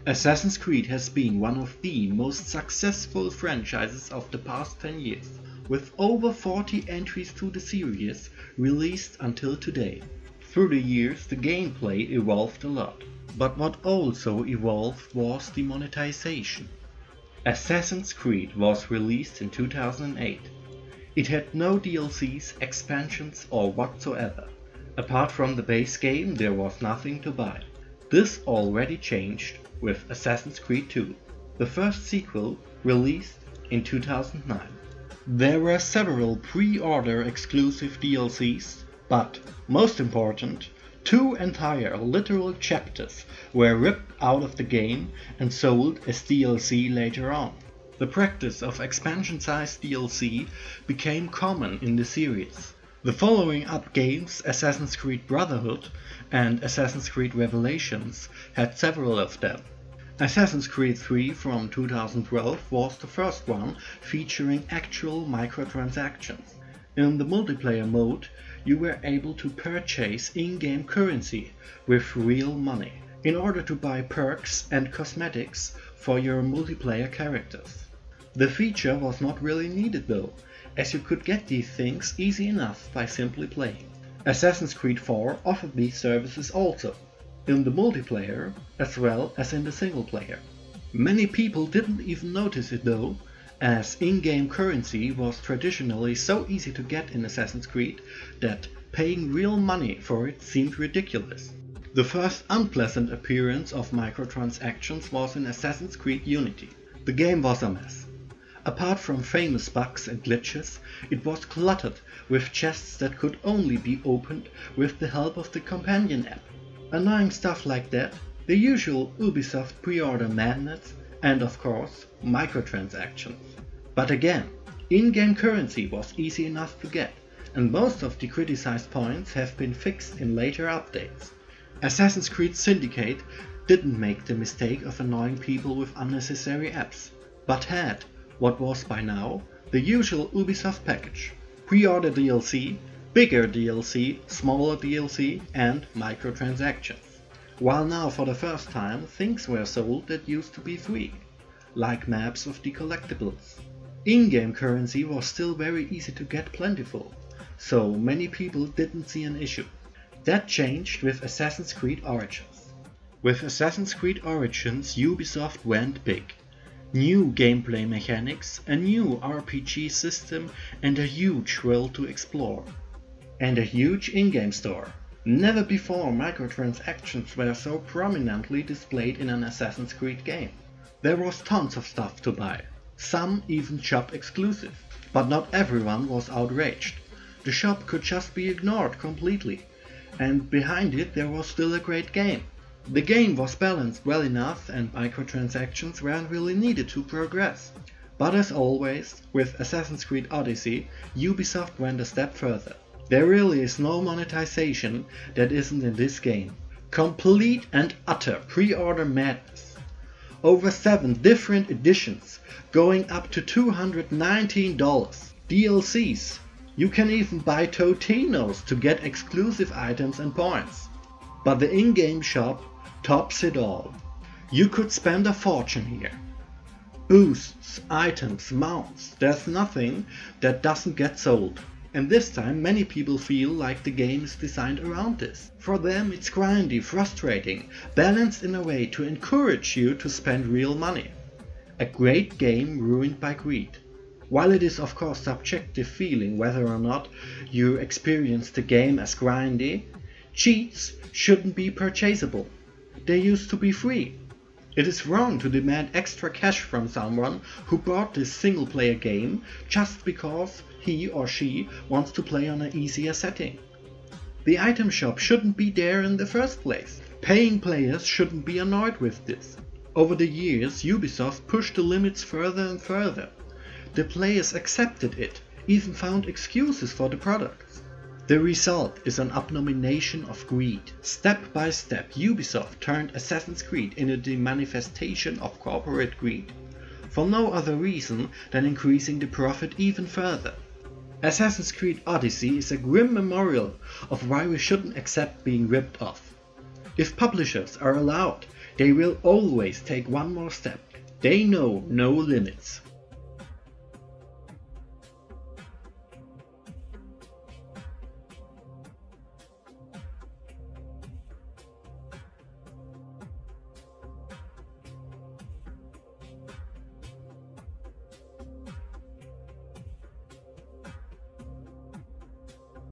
Assassin's Creed has been one of the most successful franchises of the past 10 years, with over 40 entries to the series released until today. Through the years, the gameplay evolved a lot, but what also evolved was the monetization. Assassin's Creed was released in 2008. It had no DLCs, expansions or whatsoever. Apart from the base game, there was nothing to buy. This already changed with Assassin's Creed 2, the first sequel released in 2009. There were several pre-order exclusive DLCs, but most important, 2 entire literal chapters were ripped out of the game and sold as DLC later on. The practice of expansion-sized DLC became common in the series. The following up games, Assassin's Creed Brotherhood and Assassin's Creed Revelations, had several of them. Assassin's Creed 3 from 2012 was the first one featuring actual microtransactions. In the multiplayer mode, you were able to purchase in-game currency with real money in order to buy perks and cosmetics for your multiplayer characters. The feature was not really needed though, as you could get these things easy enough by simply playing. Assassin's Creed 4 offered these services also, in the multiplayer as well as in the single player. Many people didn't even notice it though, as in-game currency was traditionally so easy to get in Assassin's Creed that paying real money for it seemed ridiculous. The first unpleasant appearance of microtransactions was in Assassin's Creed Unity. The game was a mess. Apart from famous bugs and glitches, it was cluttered with chests that could only be opened with the help of the companion app. Annoying stuff like that, the usual Ubisoft pre-order madness, and of course, microtransactions. But again, in-game currency was easy enough to get, and most of the criticized points have been fixed in later updates. Assassin's Creed Syndicate didn't make the mistake of annoying people with unnecessary apps, but had what was by now the usual Ubisoft package: pre-order DLC, bigger DLC, smaller DLC and microtransactions. While now for the first time things were sold that used to be free, like maps of the collectibles. In-game currency was still very easy to get plentiful, so many people didn't see an issue. That changed with Assassin's Creed Origins. With Assassin's Creed Origins, Ubisoft went big. New gameplay mechanics, a new RPG system and a huge world to explore. And a huge in-game store. Never before microtransactions were so prominently displayed in an Assassin's Creed game. There was tons of stuff to buy, some even shop exclusive. But not everyone was outraged. The shop could just be ignored completely, and behind it there was still a great game. The game was balanced well enough and microtransactions weren't really needed to progress. But as always, with Assassin's Creed Odyssey, Ubisoft went a step further. There really is no monetization that isn't in this game. Complete and utter pre-order madness. Over 7 different editions, going up to $219. DLCs. You can even buy Totinos to get exclusive items and points. But the in-game shop tops it all. You could spend a fortune here. Boosts, items, mounts, there's nothing that doesn't get sold. And this time many people feel like the game is designed around this. For them it's grindy, frustrating, balanced in a way to encourage you to spend real money. A great game ruined by greed. While it is of course subjective feeling whether or not you experience the game as grindy, cheats shouldn't be purchasable. They used to be free. It is wrong to demand extra cash from someone who bought this single player game just because he or she wants to play on an easier setting. The item shop shouldn't be there in the first place. Paying players shouldn't be annoyed with this. Over the years, Ubisoft pushed the limits further and further. The players accepted it, even found excuses for the products. The result is an abomination of greed. Step by step, Ubisoft turned Assassin's Creed into the manifestation of corporate greed, for no other reason than increasing the profit even further. Assassin's Creed Odyssey is a grim memorial of why we shouldn't accept being ripped off. If publishers are allowed, They will always take one more step. They know no limits.